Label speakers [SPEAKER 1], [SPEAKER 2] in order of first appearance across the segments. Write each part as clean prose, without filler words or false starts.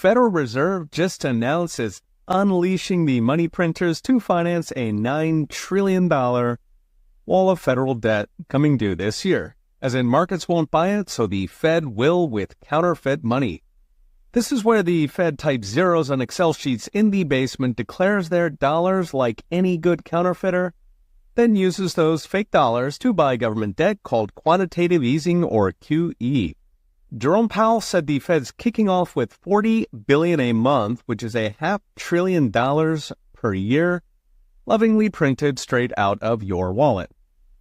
[SPEAKER 1] Federal Reserve just announced it's unleashing the money printers to finance a $9 trillion wall of federal debt coming due this year. As in, markets won't buy it, so the Fed will with counterfeit money. This is where the Fed types zeros on Excel sheets in the basement, declares their dollars like any good counterfeiter, then uses those fake dollars to buy government debt called quantitative easing or QE. Jerome Powell said the Fed's kicking off with $40 billion a month, which is $500 billion per year, lovingly printed straight out of your wallet.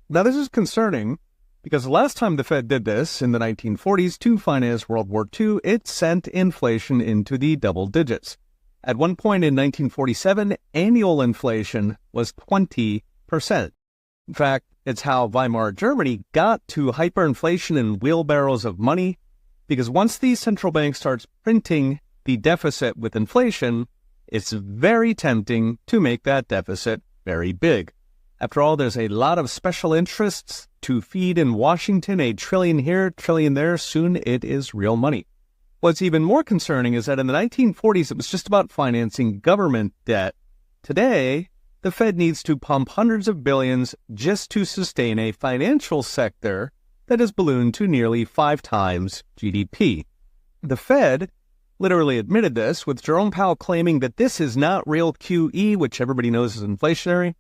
[SPEAKER 1] Now, this is concerning because the last time the Fed did this, in the 1940s, to finance World War II, it sent inflation into the double digits. At one point in 1947, annual inflation was 20%. In fact, it's how Weimar Germany got to hyperinflation and wheelbarrows of money, because once the central bank starts printing the deficit with inflation, it's very tempting to make that deficit very big. After all, there's a lot of special interests to feed in Washington, $1 trillion here, $1 trillion there. Soon it is real money. What's even more concerning is that in the 1940s, it was just about financing government debt. Today, the Fed needs to pump hundreds of billions just to sustain a financial sector that has ballooned to nearly 5 times GDP. The Fed literally admitted this, with Jerome Powell claiming that this is not real QE, which everybody knows is inflationary.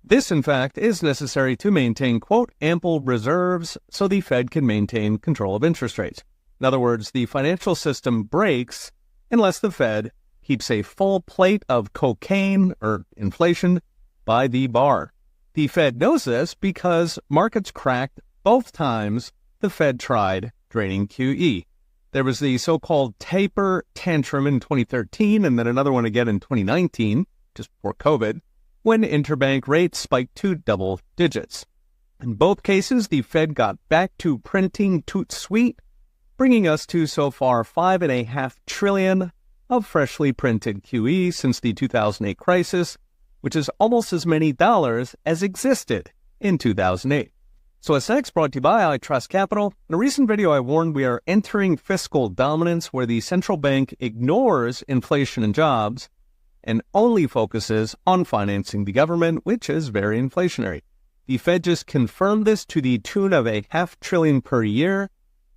[SPEAKER 1] This, in fact, is necessary to maintain, quote, ample reserves so the Fed can maintain control of interest rates. In other words, the financial system breaks unless the Fed keeps a full plate of cocaine or inflation by the bar. The Fed knows this because markets cracked both times the Fed tried draining QE. There was the so-called taper tantrum in 2013 and then another one again in 2019, just before COVID, when interbank rates spiked to double digits. In both cases, the Fed got back to printing toot sweet, bringing us to so far $5.5 trillion of freshly printed QE since the 2008 crisis, which is almost as many dollars as existed in 2008. So what's next? Brought to you by I Trust Capital. In a recent video, I warned we are entering fiscal dominance where the central bank ignores inflation and jobs and only focuses on financing the government, which is very inflationary. The Fed just confirmed this to the tune of $500 billion per year,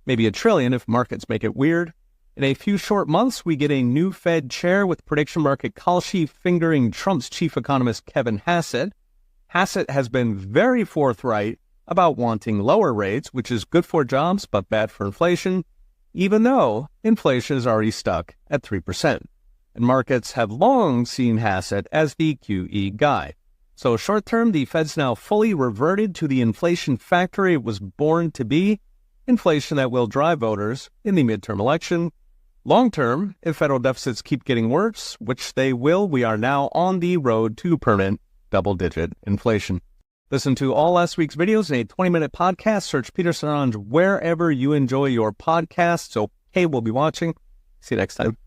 [SPEAKER 1] maybe $1 trillion if markets make it weird. In a few short months, we get a new Fed chair with prediction market call sheet fingering Trump's chief economist Kevin Hassett. Hassett has been very forthright about wanting lower rates, which is good for jobs but bad for inflation, even though inflation is already stuck at 3%. And markets have long seen Hassett as the QE guy. So short term, the Fed's now fully reverted to the inflation factory it was born to be, inflation that will drive voters in the midterm election. Long term, if federal deficits keep getting worse, which they will, we are now on the road to permanent double-digit inflation. Listen to all last week's videos in a 20-minute podcast. Search Peterson Orange wherever you enjoy your podcasts. So, hey, we'll be watching. See you next time.